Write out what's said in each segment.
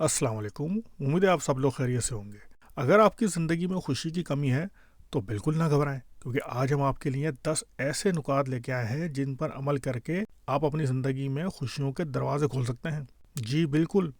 अस्सलाम वालेकुम। उम्मीद है आप सब लोग खैरियत से होंगे। अगर आपकी ज़िंदगी में खुशी की कमी है तो बिल्कुल ना घबराएं, क्योंकि आज हम आपके लिए 10 ऐसे नुकात लेके आए हैं जिन पर अमल करके आप अपनी ज़िंदगी में खुशियों के दरवाजे खोल सकते हैं। जी बिल्कुल।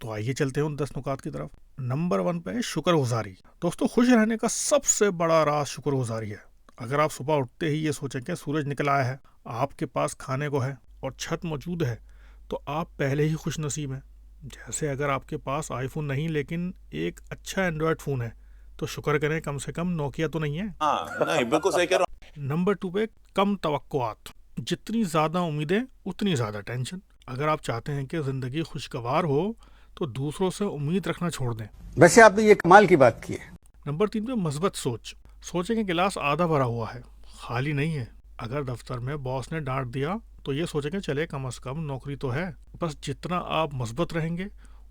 तो आइए चलते हैं उन 10 नुकात की तरफ। नंबर 1 पे है शुक्रगुजारी। दोस्तों, खुश रहने का सबसे बड़ा राज शुक्रगुजारी है। अगर आप सुबह उठते ही ये सोचें कि सूरज निकल आया है, आपके पास खाने को है और छत मौजूद है, तो आप पहले ही खुश नसीब हैं। जैसे अगर आपके पास आईफोन नहीं लेकिन एक अच्छा एंड्रॉयड फ़ोन है, तो शुक्र करें कम से कम नोकिया तो नहीं है। हाँ नहीं बिल्कुल सही कह रहा नंबर 2 पे कम तवक्कुआत। जितनी ज़्यादा उम्मीदें उतनी ज़्यादा टेंशन। अगर आप चाहते हैं कि ज़िंदगी खुशगवार हो तो दूसरों से उम्मीद रखना छोड़ दें। वैसे आपने ये कमाल की बात की है। नंबर 3 पे मस्बत सोच। सोचें कि गिलास आधा भरा हुआ है, खाली नहीं है। अगर दफ्तर में बॉस ने डांट दिया तो ये सोचें कि चले कम से कम नौकरी तो है। बस जितना आप मस्बत रहेंगे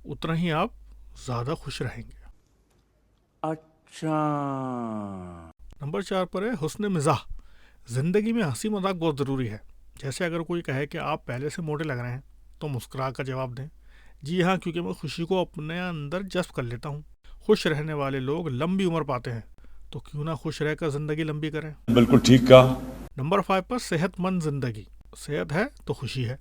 उतना ही आप ज़्यादा खुश रहेंगे। अच्छा नंबर 4 पर है हुस्न मिजाह। जिंदगी में हंसी मजाक बहुत ज़रूरी है। जैसे अगर कोई कहे कि आप पहले से मोटे लग रहे हैं, तो मुस्कुरा कर जवाब दें, जी हाँ, क्योंकि मैं खुशी को अपने अंदर जज्ब कर लेता हूँ। खुश रहने वाले लोग लंबी उम्र पाते हैं, तो क्यों ना खुश रहकर ज़िंदगी लंबी करें। बिल्कुल ठीक कहा। नंबर 5 पर सेहतमंद ज़िंदगी। सेहत है तो खुशी है।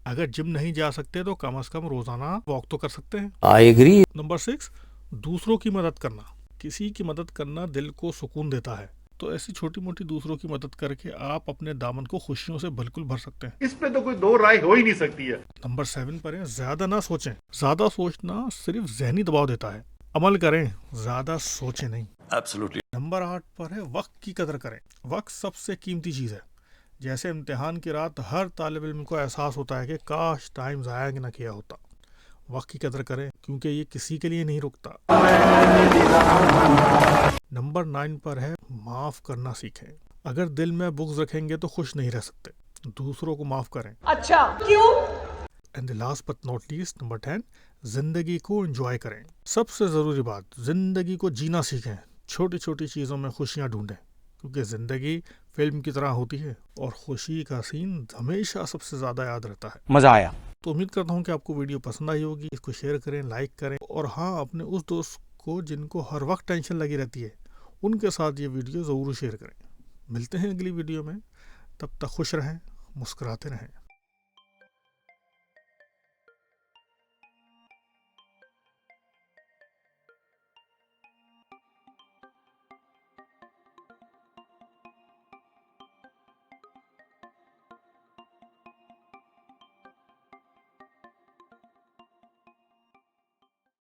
अगर जिम नहीं जा सकते तो कम से कम रोज़ाना वॉक तो कर सकते हैं। I agree. नंबर 6, दूसरों की मदद करना। किसी की मदद करना दिल को सुकून देता है, तो ऐसी छोटी मोटी दूसरों की मदद करके आप अपने दामन को खुशियों से बिल्कुल भर सकते हैं। इस पे तो कोई दो राय हो ही नहीं सकती है। नंबर 7 पर है ज्यादा ना सोचें। ज्यादा सोचना सिर्फ जहनी दबाव देता है। अमल करें, ज्यादा सोचें नहीं। एब्सोल्युटली। नंबर 8 पर है वक्त की कदर करें। वक्त सबसे कीमती चीज़ है। जैसे इम्तिहान की रात हर तालिब इल्म को एहसास होता है कि काश टाइम ज़ाया ना किया होता। वक्त की कदर करें, क्योंकि ये किसी के लिए नहीं रुकता। नंबर 9 पर है माफ़ करना सीखें। अगर दिल में बुग़्ज़ रखेंगे तो खुश नहीं रह सकते। दूसरों को माफ़ करें। अच्छा क्यों? And the last but not least, number 10, जिंदगी को एंजॉय करें। सबसे ज़रूरी बात, जिंदगी को जीना सीखें। छोटी छोटी चीज़ों में खुशियाँ ढूंढें, क्योंकि ज़िंदगी फिल्म की तरह होती है और खुशी का सीन हमेशा सबसे ज़्यादा याद रहता है। मजा आया। तो उम्मीद करता हूँ कि आपको वीडियो पसंद आई होगी। इसको शेयर करें, लाइक करें, और हाँ, अपने उस दोस्त को जिनको हर वक्त टेंशन लगी रहती है, उनके साथ ये वीडियो ज़रूर शेयर करें। मिलते हैं अगली वीडियो में। तब तक खुश रहें, मुस्कुराते रहें।